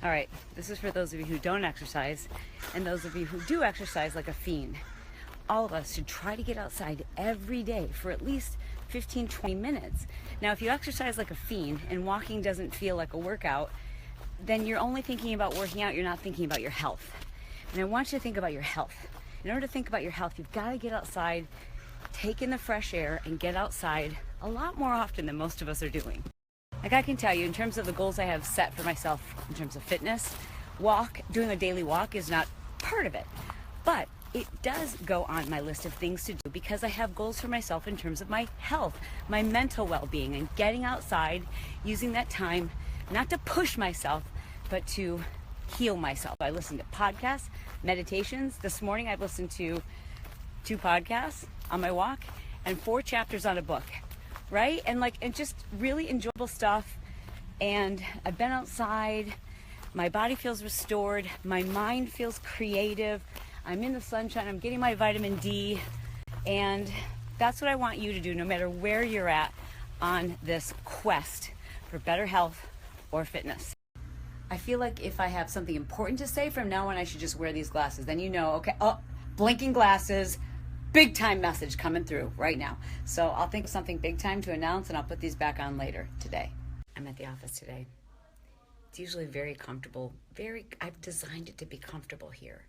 All right, this is for those of you who don't exercise and those of you who do exercise like a fiend. All of us should try to get outside every day for at least 15-20 minutes. Now, if you exercise like a fiend and walking doesn't feel like a workout, then you're only thinking about working out, you're not thinking about your health. And I want you to think about your health. In order to think about your health, you've got to get outside, take in the fresh air, and get outside a lot more often than most of us are doing. Like I can tell you, in terms of the goals I have set for myself in terms of fitness, doing a daily walk is not part of it. But it does go on my list of things to do because I have goals for myself in terms of my health, my mental well-being, and getting outside, using that time, not to push myself, but to heal myself. I listen to podcasts, meditations. This morning I've listened to 2 podcasts on my walk and 4 chapters on a book. Right? And just really enjoyable stuff. And I've been outside. My body feels restored. My mind feels creative. I'm in the sunshine. I'm getting my vitamin D. And that's what I want you to do, no matter where you're at on this quest for better health or fitness. I feel like if I have something important to say from now on, I should just wear these glasses. Then you know, okay, oh, blinking glasses. Big time message coming through right now. So I'll think of something big time to announce and I'll put these back on later today. I'm at the office today. It's usually very comfortable. I've designed it to be comfortable here.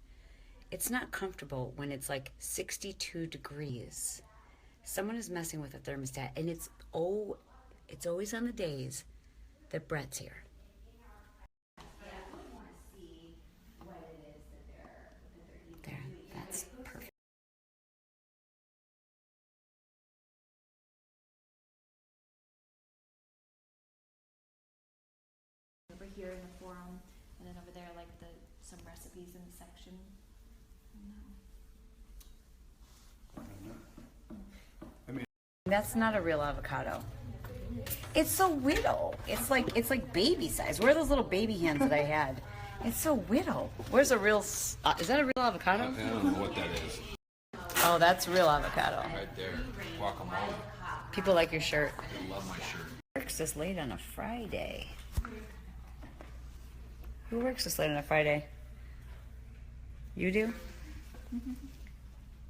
It's not comfortable when it's like 62 degrees. Someone is messing with the thermostat and it's always on the days that Brett's here. There, that's perfect. Over here in the forum, and then over there, like some recipes in the section. That's not a real avocado. It's so little. It's like baby size. Where are those little baby hands that I had? It's so little. Where's a real? Is that a real avocado? I don't know what that is. Oh, that's real avocado. Right there. Guacamole. People like your shirt. I love my shirt. Works this late on a Friday. Who works this late on a Friday? You do? Mm-hmm.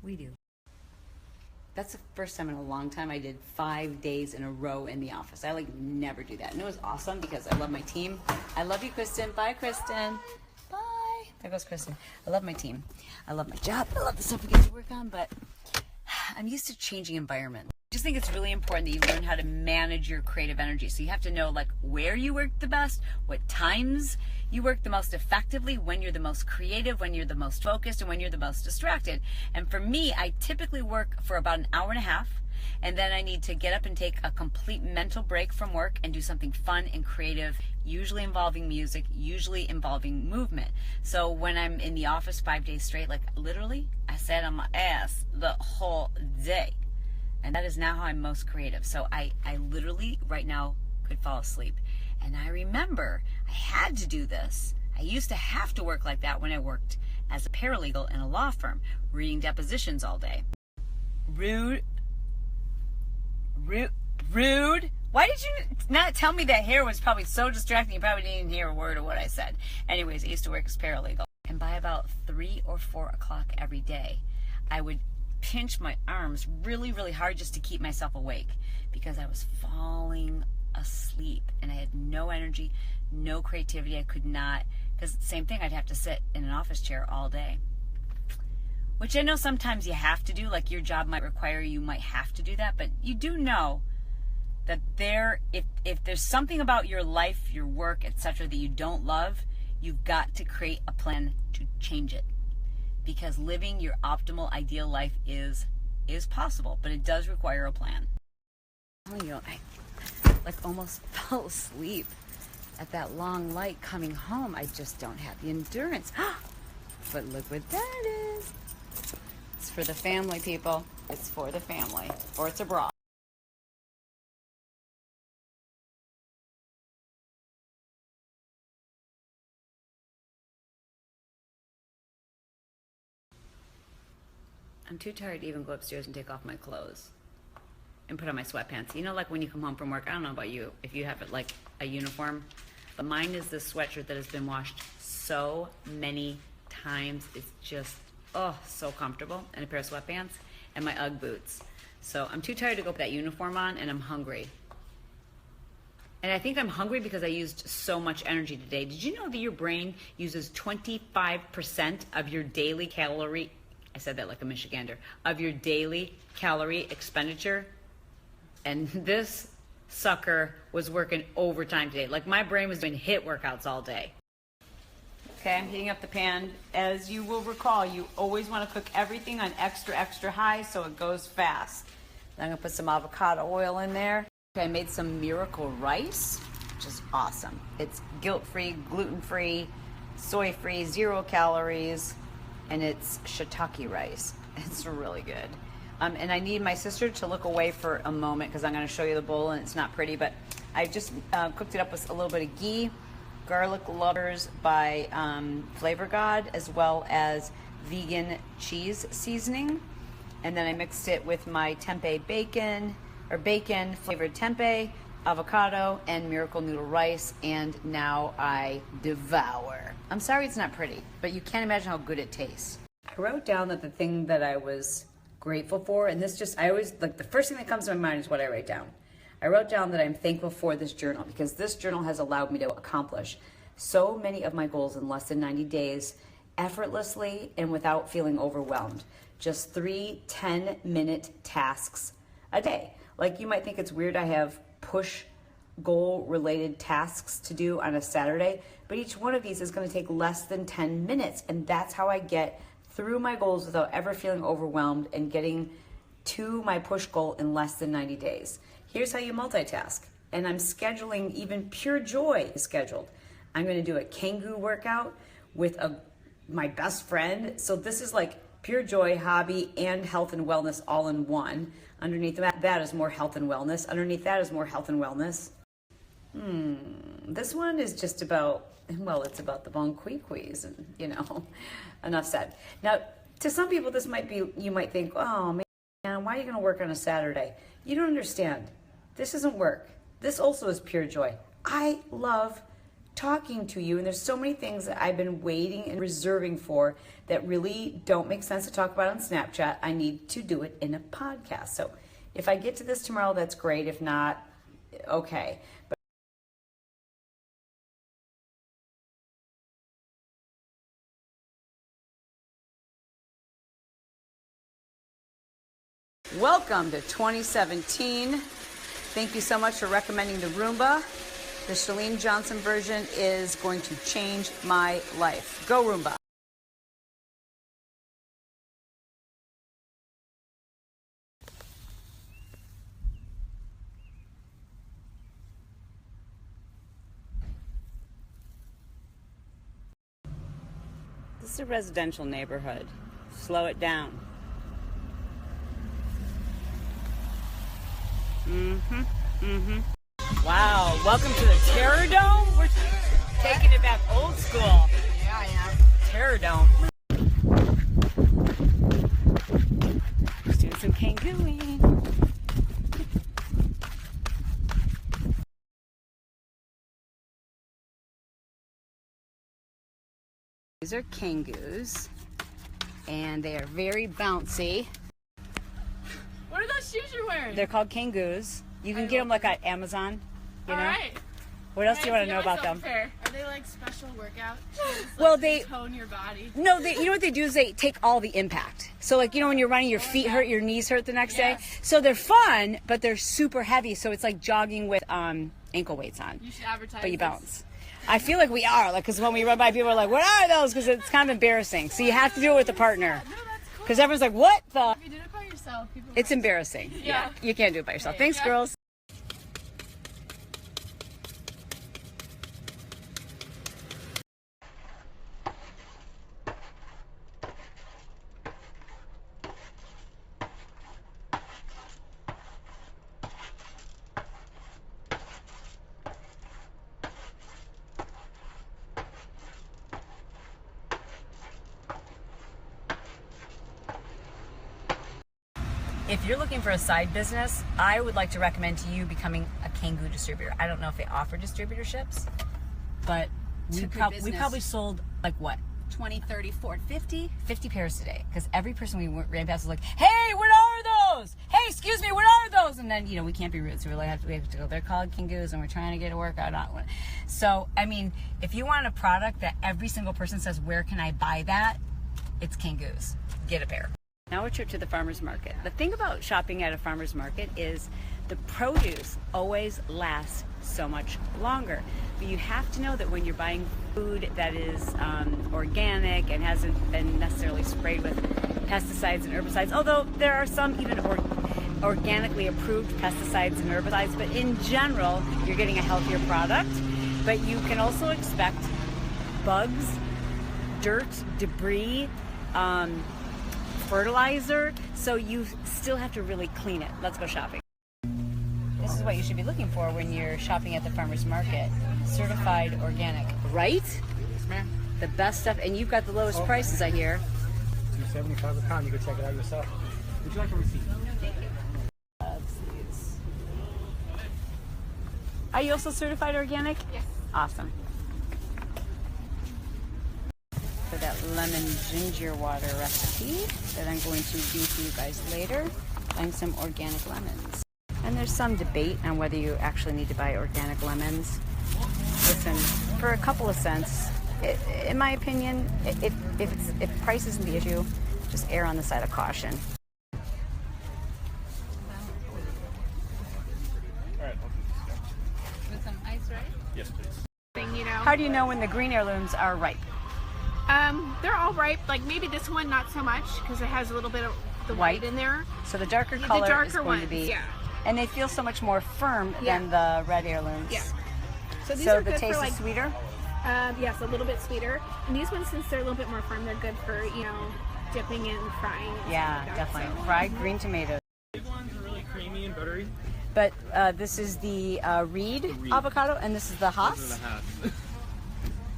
We do. That's the first time in a long time I did 5 days in a row in the office. I never do that. And it was awesome because I love my team. I love you, Kristen. Bye, Kristen. Bye. There goes Kristen. I love my team. I love my job. I love the stuff we get to work on, but I'm used to changing environment. I just think it's really important that you learn how to manage your creative energy. So you have to know where you work the best, what times you work the most effectively, when you're the most creative, when you're the most focused, and when you're the most distracted. And for me, I typically work for about an hour and a half, and then I need to get up and take a complete mental break from work and do something fun and creative, usually involving music, usually involving movement. So when I'm in the office 5 days straight, literally, I sat on my ass the whole day. And that is now how I'm most creative. So I literally right now could fall asleep. And I remember I had to do this. I used to have to work like that when I worked as a paralegal in a law firm, reading depositions all day. Rude. Why did you not tell me that hair was probably so distracting you probably didn't even hear a word of what I said? Anyways, I used to work as paralegal. And by about 3 or 4 o'clock every day, I would pinch my arms really, really hard just to keep myself awake because I was falling asleep and I had no energy, no creativity. I could not, because same thing, I'd have to sit in an office chair all day, which I know sometimes you have to do, your job might require you might have to do that, but you do know that if there's something about your life, your work, etc. that you don't love, you've got to create a plan to change it. Because living your optimal, ideal life is possible, but it does require a plan. I'm telling you, I almost fell asleep at that long light coming home. I just don't have the endurance. But look what that is. It's for the family, people. It's for the family. Or it's a bra. I'm too tired to even go upstairs and take off my clothes and put on my sweatpants. You know, when you come home from work, I don't know about you, if you have it like a uniform, Mine is this sweatshirt that has been washed so many times. It's just, oh, so comfortable. And a pair of sweatpants and my Ugg boots. So I'm too tired to go put that uniform on, and I'm hungry. And I think I'm hungry because I used so much energy today. Did you know that your brain uses 25% of your daily calorie, I said that like a Michigander, of your daily calorie expenditure? And this sucker was working overtime today. Like my brain was doing HIIT workouts all day. Okay, I'm heating up the pan. As you will recall, you always want to cook everything on extra, extra high so it goes fast. Then I'm gonna put some avocado oil in there. Okay, I made some Miracle rice, which is awesome. It's guilt-free, gluten-free, soy-free, 0 calories, and it's shiitake rice. It's really good. And I need my sister to look away for a moment because I'm gonna show you the bowl and it's not pretty, but I just cooked it up with a little bit of ghee, garlic lovers by Flavor God, as well as vegan cheese seasoning. And then I mixed it with my tempeh bacon, or bacon flavored tempeh, avocado, and Miracle noodle rice, and now I devour. I'm sorry it's not pretty, but you can't imagine how good it tastes. I wrote down that the thing that I was grateful for, and this just, I always, like the first thing that comes to my mind is what I write down. I wrote down that I'm thankful for this journal because this journal has allowed me to accomplish so many of my goals in less than 90 days, effortlessly and without feeling overwhelmed. Just 3 10-minute tasks a day. Like you might think it's weird I have push goal related tasks to do on a Saturday, but each one of these is going to take less than 10 minutes. And that's how I get through my goals without ever feeling overwhelmed and getting to my push goal in less than 90 days. Here's how you multitask. And I'm scheduling, even Pure Joy is scheduled. I'm going to do a Kangoo workout with my best friend. So this is like Pure Joy, hobby, and health and wellness all in one. Underneath that is more health and wellness. Underneath that is more health and wellness. This one is just about, well, it's about the bonquiquis, and you know, enough said. Now, to some people, this might be, you might think, oh man, why are you going to work on a Saturday? You don't understand. This isn't work. This also is pure joy. I love talking to you, and there's so many things that I've been waiting and reserving for that really don't make sense to talk about on Snapchat. I need to do it in a podcast. So if I get to this tomorrow, that's great. If not, okay. But welcome to 2017. Thank you so much for recommending the Roomba. The Chalene Johnson version is going to change my life. Go Roomba. This is a residential neighborhood. Slow it down. Wow, welcome to the Terror Dome. We're taking it back old school. Yeah, I am. Terror Dome. Let's do some kangooing. These are kangoos, and they are very bouncy. What are those shoes you're wearing? They're called kangoos. You can get them like at Amazon. You know? All right. What else do you want to know about them? Fair. Are they like special workout shoes? Like Well, they tone your body. No, you know what they do is they take all the impact. So like, you know, when you're running, your feet hurt, your knees hurt the next day. So they're fun, but they're super heavy. So it's like jogging with ankle weights on. You should advertise. But you this. bounce. I feel like we are, like, because when we run by, people are like, "What are those?" Because it's kind of embarrassing. So you have to do it with a partner. No, that's cool. Because everyone's like, "What the?" If you did it by yourself, people It's might- embarrassing. Yeah. You can't do it by yourself. Yeah. Thanks, Yeah. girls. If you're looking for a side business, I would like to recommend to you becoming a Kangoo distributor. I don't know if they offer distributorships, but It's we a good business. probably sold like what? 20, 30, 40, 50. 50 pairs today, because every person we ran past was like, "Hey, what are those? Hey, excuse me, what are those?" And then we can't be rude, so we have to go. They're called Kingoos, and we're trying to get a workout on one. So I mean, if you want a product that every single person says, "Where can I buy that?" It's Kingoos. Get a pair. Now a trip to the farmer's market. The thing about shopping at a farmer's market is the produce always lasts so much longer. But you have to know that when you're buying food that is organic and hasn't been necessarily sprayed with pesticides and herbicides, although there are some even organically approved pesticides and herbicides, but in general, you're getting a healthier product. But you can also expect bugs, dirt, debris, fertilizer, so you still have to really clean it. Let's go shopping. This is what you should be looking for when you're shopping at the farmer's market. Certified organic, right? Yes, ma'am. The best stuff, and you've got the lowest prices, I hear. $2.75 a pound. You can check it out yourself. Would you like a receipt? Are you also certified organic? Yes. Awesome. For that lemon ginger water recipe that I'm going to do for you guys later, buying some organic lemons. And there's some debate on whether you actually need to buy organic lemons. Listen, for a couple of cents, in my opinion, if price isn't the issue, just err on the side of caution. All right, I'll do this guy. With some ice, right? Yes, please. Thing, you know. How do you know when the green heirlooms are ripe? They're all ripe. Like maybe this one not so much because it has a little bit of the white in there. So the darker The color darker is going ones, to be, yeah. and they feel so much more firm Yeah. than the red heirlooms. Yeah. So these So are the good taste for like is sweeter. Yes, a little bit sweeter. And these ones, since they're a little bit more firm, they're good for, dipping and frying. And Yeah, stuff like that, definitely. so. Fried green tomatoes. Big ones are really creamy and buttery. But this is the Reed avocado, and this is the Haas. Those are the halves.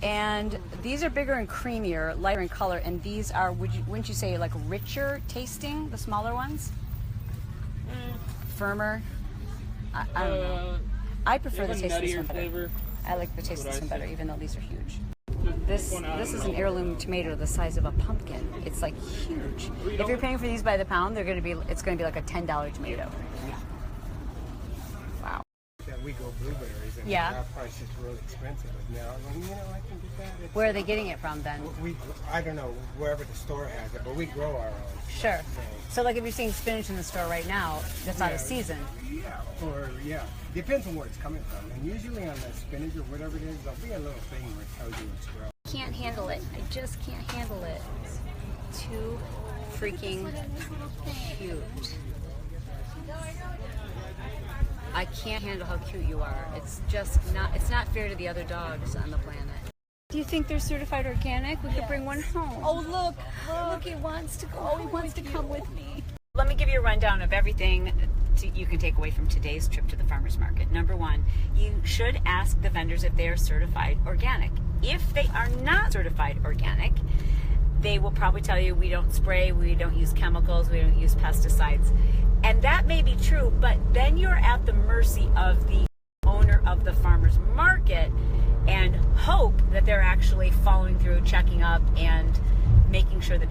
And these are bigger and creamier, lighter in color, and these are, wouldn't you say, like richer tasting, the smaller ones? Firmer? I don't know. I prefer the taste of this one better. flavor. I like the taste of What this I one better, say. even though these are huge. Just This pick one out is and an I'll- heirloom tomato the size of a pumpkin. It's like huge. If you're paying for these by the pound, it's going to be like a $10 tomato. Wow. That we go blueberries and Yeah. our price is really expensive. But now, I can get that. It's, Where are they getting it from then? I don't know wherever the store has it, but we grow our own. Sure. So like if you're seeing spinach in the store right now, that's out of Yeah. season. Yeah, depends on where it's coming from. And usually on the spinach or whatever it is, there'll be a little thing where it tells you it's grown. Can't handle it. I just can't handle it. Too freaking cute. I can't handle how cute you are. It's not fair to the other dogs on the planet. Do you think they're certified organic? We could bring one home. Oh, look, he wants to go. Oh, he wants to come with me. Let me give you a rundown of everything you can take away from today's trip to the farmer's market. Number one, you should ask the vendors if they are certified organic. If they are not certified organic, they will probably tell you we don't spray, we don't use chemicals, we don't use pesticides. And that may be true, but then you're at the mercy of the owner of the farmer's market and hope that they're actually following through, checking up, and making sure that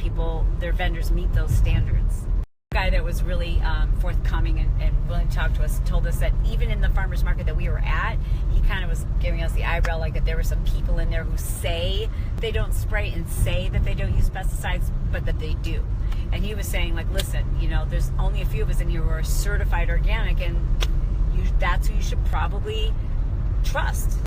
their vendors meet those standards. The guy that was really forthcoming and willing to talk to us told us that even in the farmer's market that we were at, he kind of was giving us the eyebrow, like that there were some people in there who say they don't spray and say that they don't use pesticides, but that they do. And he was saying, like, listen, there's only a few of us in here who are certified organic, and that's who you should probably trust.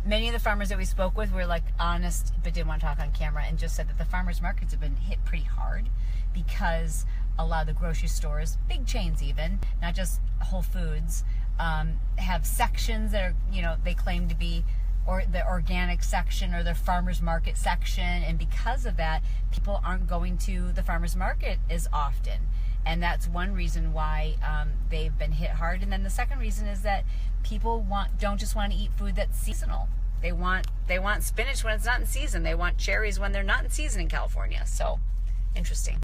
Many of the farmers that we spoke with were like honest, but didn't want to talk on camera, and just said that the farmers markets have been hit pretty hard because a lot of the grocery stores, big chains even, not just Whole Foods, have sections that are, they claim to be or the organic section or the farmers market section, and because of that, people aren't going to the farmers market as often. And that's one reason why they've been hit hard. And then the second reason is that people don't just want to eat food that's seasonal. They want spinach when it's not in season. They want cherries when they're not in season in California. So, interesting.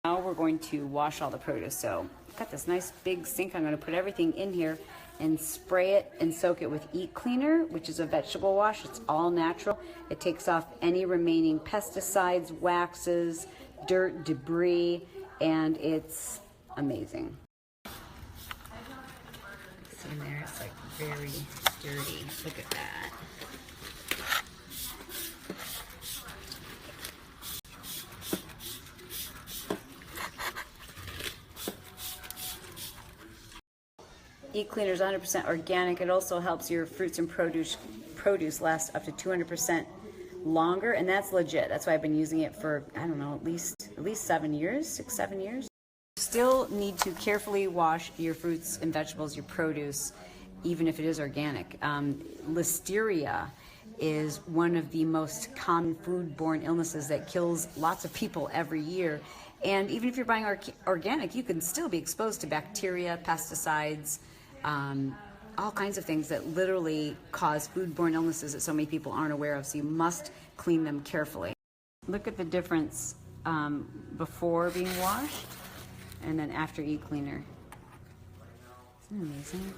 Now we're going to wash all the produce. So, I've got this nice big sink. I'm going to put everything in here. and spray it and soak it with Eat Cleaner, which is a vegetable wash. It's all natural. It takes off any remaining pesticides, waxes, dirt, debris, and it's amazing. See in there, it's like very dirty. Look at that. Eat Cleaner is 100% organic. It also helps your fruits and produce last up to 200% longer, and that's legit. That's why I've been using it for, I don't know, at least 7 years, 6, 7 years. You still need to carefully wash your fruits and vegetables, your produce, even if it is organic. Listeria is one of the most common foodborne illnesses that kills lots of people every year. And even if you're buying organic, you can still be exposed to bacteria, pesticides, all kinds of things that literally cause foodborne illnesses that so many people aren't aware of. So you must clean them carefully. Look at the difference before being washed and then after Eat Cleaner. Isn't it amazing?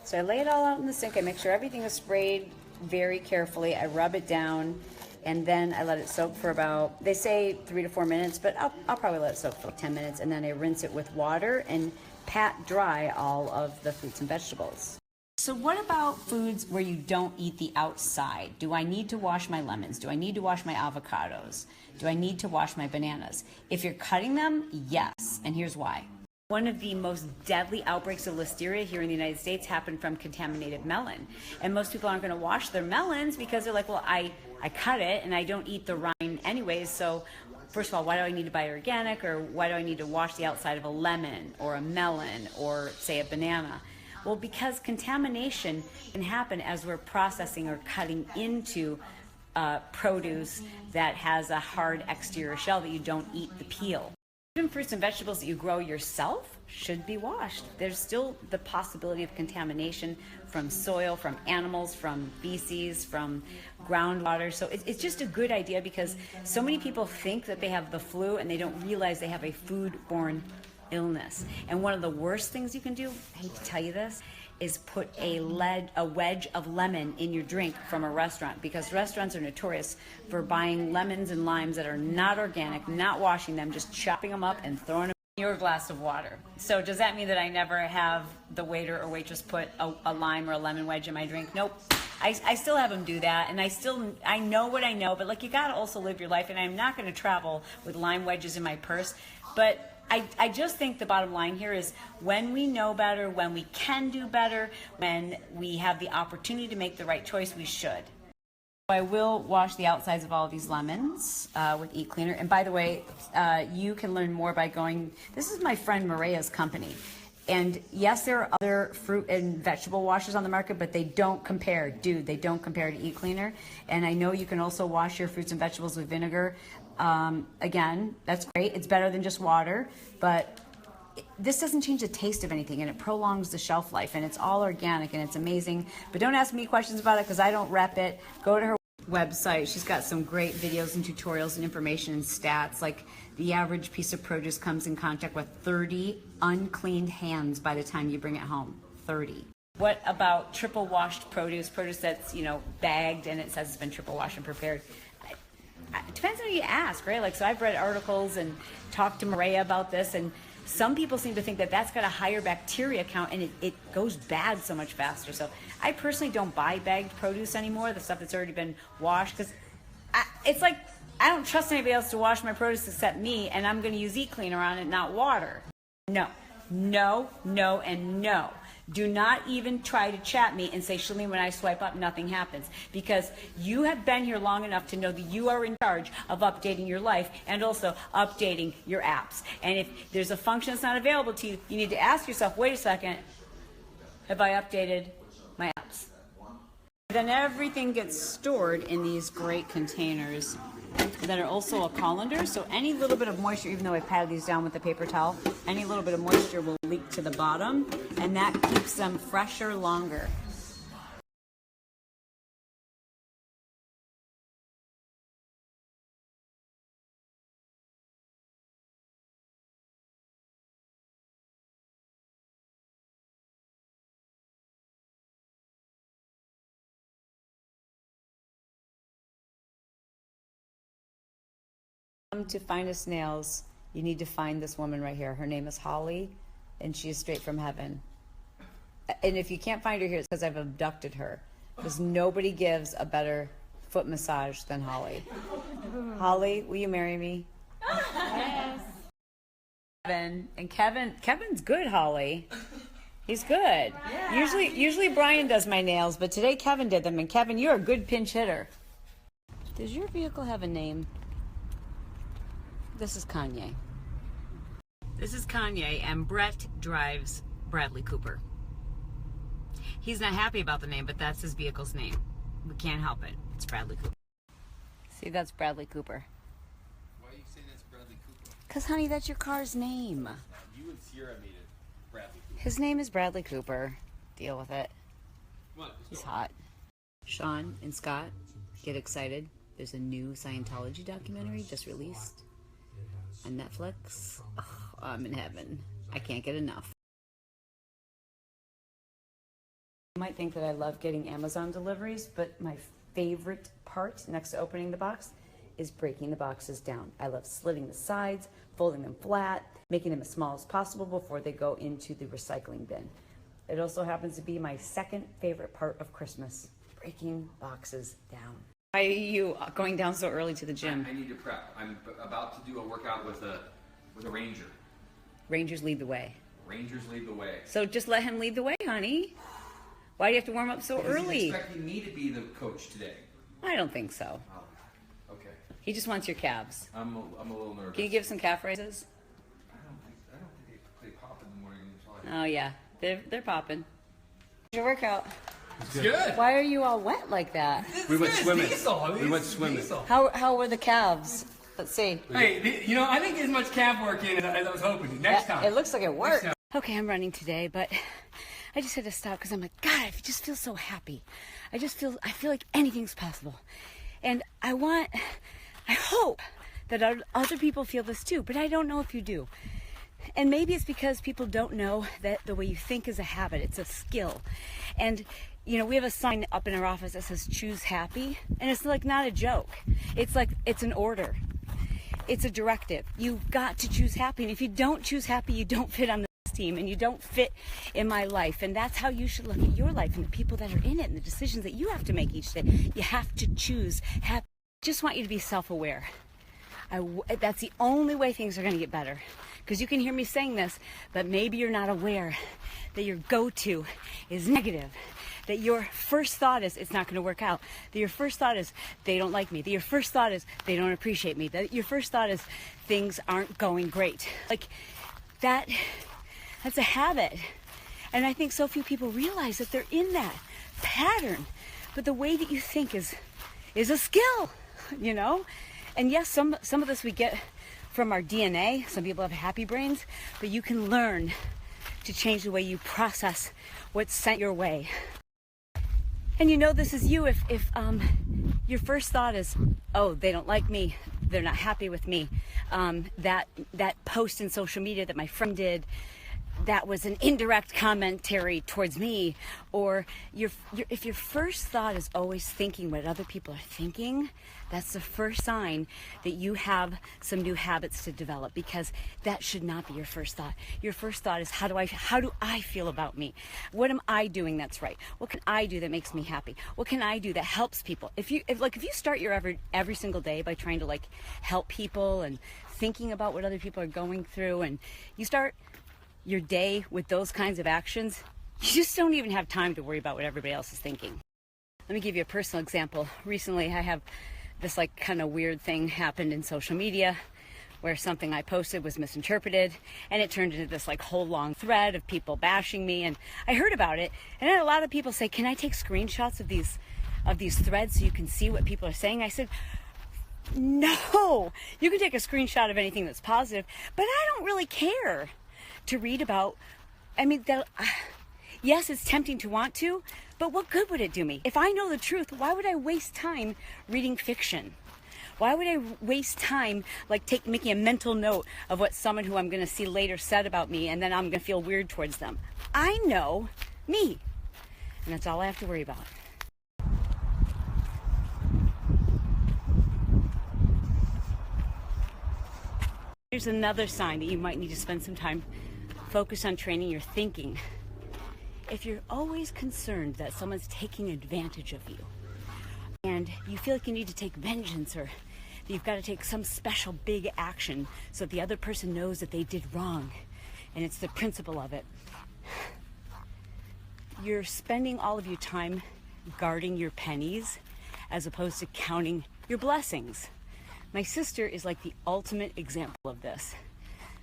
So I lay it all out in the sink. I make sure everything is sprayed very carefully. I rub it down, and then I let it soak for about, they say 3 to 4 minutes, but I'll probably let it soak for 10 minutes, and then I rinse it with water and pat dry all of the fruits and vegetables. So what about foods where you don't eat the outside? Do I need to wash my lemons? Do I need to wash my avocados? Do I need to wash my bananas? If you're cutting them, yes, and here's why. One of the most deadly outbreaks of listeria here in the United States happened from contaminated melon. And most people aren't going to wash their melons because they're like, well, I cut it and I don't eat the rind anyways, so first of all, why do I need to buy organic, or why do I need to wash the outside of a lemon or a melon or, say, a banana? Well, because contamination can happen as we're processing or cutting into produce that has a hard exterior shell that you don't eat the peel. Even fruits and vegetables that you grow yourself should be washed. There's still the possibility of contamination from soil, from animals, from feces, from groundwater. So it's just a good idea, because so many people think that they have the flu and they don't realize they have a foodborne illness. And one of the worst things you can do, I hate to tell you this, is put a wedge of lemon in your drink from a restaurant, because restaurants are notorious for buying lemons and limes that are not organic, not washing them, just chopping them up and throwing them in your glass of water. So does that mean that I never have the waiter or waitress put a lime or a lemon wedge in my drink? Nope. I still have them do that, and I know what I know, but like, you gotta also live your life, and I'm not gonna travel with lime wedges in my purse. But I just think the bottom line here is, when we know better, when we can do better, when we have the opportunity to make the right choice, we should. I will wash the outsides of all of these lemons with Eat Cleaner. And by the way, you can learn more by going, this is my friend Maria's company. And yes, there are other fruit and vegetable washes on the market, but they don't compare. Dude, they don't compare to Eat Cleaner. And I know you can also wash your fruits and vegetables with vinegar. Again, that's great. It's better than just water, but this doesn't change the taste of anything, and it prolongs the shelf life, and it's all organic, and it's amazing. But don't ask me questions about it, because I don't rep it. Go to her website. She's got some great videos and tutorials and information and stats. Like, the average piece of produce comes in contact with 30 uncleaned hands by the time you bring it home. 30. What about triple washed produce that's, bagged and it says it's been triple washed and prepared? It depends on who you ask, right? Like, so I've read articles and talked to Maria about this, and some people seem to think that that's got a higher bacteria count, and it goes bad so much faster. So I personally don't buy bagged produce anymore, the stuff that's already been washed, because it's like, I don't trust anybody else to wash my produce except me, and I'm going to use Eat Cleaner on it, not water. No, no, no, and no. Do not even try to chat me and say, Chalene, when I swipe up, nothing happens. Because you have been here long enough to know that you are in charge of updating your life and also updating your apps. And if there's a function that's not available to you, you need to ask yourself, wait a second, have I updated my apps? Then everything gets stored in these great containers that are also a colander, so any little bit of moisture, even though I patted these down with a paper towel, any little bit of moisture will leak to the bottom, and that keeps them fresher longer. To find us nails, you need to find this woman right here. Her name is Holly, and she is straight from heaven. And if you can't find her here, it's because I've abducted her. Because nobody gives a better foot massage than Holly. Holly, will you marry me? Yes. Kevin's good, Holly. He's good. Yeah. Usually Brian does my nails, but today Kevin did them. And Kevin, you're a good pinch hitter. Does your vehicle have a name? This is Kanye. This is Kanye, and Brett drives Bradley Cooper. He's not happy about the name, but that's his vehicle's name. We can't help it. It's Bradley Cooper. See, that's Bradley Cooper. Why are you saying that's Bradley Cooper? Because, honey, that's your car's name. You and Sierra made it Bradley Cooper. His name is Bradley Cooper. Deal with it. What? He's hot. Sean and Scott, get excited. There's a new Scientology documentary just released on Netflix. Oh, I'm in heaven. I can't get enough. You might think that I love getting Amazon deliveries, but my favorite part next to opening the box is breaking the boxes down. I love slitting the sides, folding them flat, making them as small as possible before they go into the recycling bin. It also happens to be my second favorite part of Christmas, breaking boxes down. Why are you going down so early to the gym? I need to prep. I'm about to do a workout with a ranger. Rangers lead the way. Rangers lead the way. So just let him lead the way, honey. Why do you have to warm up so early? He's expecting me to be the coach today. I don't think so. Oh, okay. He just wants your calves. I'm a little nervous. Can you give some calf raises? I don't think they pop in the morning. Until Oh yeah, they're popping. Your workout. It's good. Why are you all wet like that? We went swimming. We went swimming. How were the calves? Let's see. Hey, you know, I didn't get as much calf work in as I was hoping. Next time. It looks like it worked. Okay, I'm running today, but I just had to stop because I'm like, God, I just feel so happy. I feel like anything's possible. And I hope that other people feel this too, but I don't know if you do. And maybe it's because people don't know that the way you think is a habit, it's a skill. And you know, we have a sign up in our office that says choose happy, and it's like not a joke. It's like it's an order. It's a directive. You've got to choose happy, and if you don't choose happy, you don't fit on this team and you don't fit in my life. And that's how you should look at your life and the people that are in it and the decisions that you have to make each day. You have to choose happy. I just want you to be self-aware. That's the only way things are going to get better. Because you can hear me saying this, but maybe you're not aware that your go-to is negative. That your first thought is, it's not going to work out. That your first thought is, they don't like me. That your first thought is, they don't appreciate me. That your first thought is, things aren't going great. Like, that's a habit. And I think so few people realize that they're in that pattern. But the way that you think is a skill, you know? And yes, some of this we get from our DNA. Some people have happy brains, but you can learn to change the way you process what's sent your way. And you know this is you if your first thought is, oh, they don't like me, they're not happy with me. That post in social media that my friend did, that was an indirect commentary towards me. Or if your first thought is always thinking what other people are thinking, that's the first sign that you have some new habits to develop, because that should not be your first thought. Your first thought is, how do I feel about me? What am I doing that's right? What can I do that makes me happy? What can I do that helps people? If you start your every single day by trying to like help people and thinking about what other people are going through, and you start your day with those kinds of actions, you just don't even have time to worry about what everybody else is thinking. Let me give you a personal example. Recently, I have this like kind of weird thing happened in social media where something I posted was misinterpreted, and it turned into this like whole long thread of people bashing me. And I heard about it, and I had a lot of people say, can I take screenshots of these threads so you can see what people are saying? I said, no, you can take a screenshot of anything that's positive, but I don't really care to read about. I mean, yes, it's tempting to want to, but what good would it do me? If I know the truth, why would I waste time reading fiction? Why would I waste time like making a mental note of what someone who I'm going to see later said about me, and then I'm going to feel weird towards them? I know me, and that's all I have to worry about. Here's another sign that you might need to spend some time focused on training your thinking. If you're always concerned that someone's taking advantage of you, and you feel like you need to take vengeance, or that you've got to take some special big action so that the other person knows that they did wrong, and it's the principle of it, you're spending all of your time guarding your pennies as opposed to counting your blessings. My sister is like the ultimate example of this.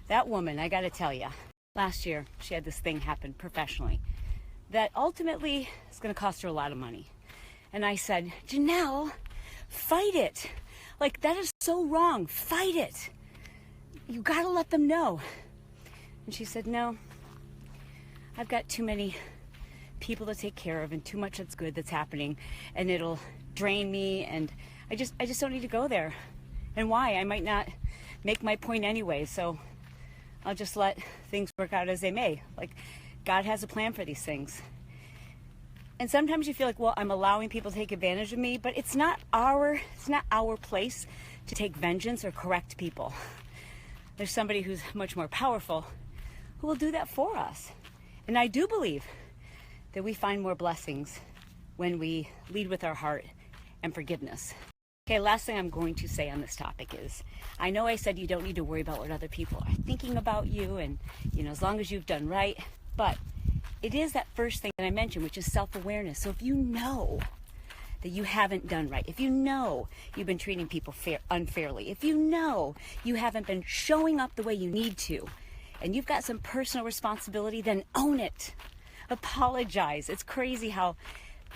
That woman, I gotta tell you, last year she had this thing happen professionally that ultimately is gonna cost her a lot of money. And I said, Janelle, fight it. Like, that is so wrong. Fight it. You gotta let them know. And she said, no, I've got too many people to take care of and too much that's good that's happening, and it'll drain me, and I just don't need to go there. And why? I might not make my point anyway, so I'll just let things work out as they may. Like, God has a plan for these things. And sometimes you feel like, well, I'm allowing people to take advantage of me, but it's not our place to take vengeance or correct people. There's somebody who's much more powerful who will do that for us. And I do believe that we find more blessings when we lead with our heart and forgiveness. Okay, last thing I'm going to say on this topic is, I know I said you don't need to worry about what other people are thinking about you, and, you know, as long as you've done right, but it is that first thing that I mentioned, which is self-awareness. So if you know that you haven't done right, if you know you've been treating people unfairly, if you know you haven't been showing up the way you need to, and you've got some personal responsibility, then own it. Apologize. It's crazy how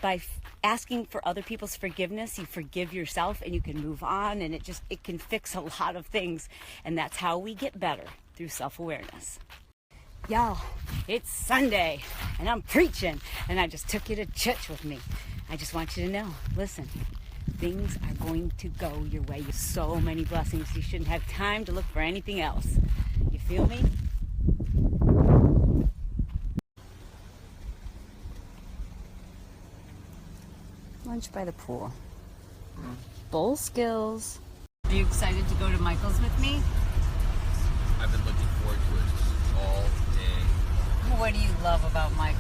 by asking for other people's forgiveness, you forgive yourself and you can move on, and it can fix a lot of things. And that's how we get better, through self-awareness. Y'all, it's Sunday and I'm preaching, and I just took you to church with me. I just want you to know, listen, things are going to go your way. You have so many blessings, you shouldn't have time to look for anything else. You feel me? Lunch by the pool. Bowl skills. Are you excited to go to Michael's with me? I've been looking forward to it all day. What do you love about Michael's?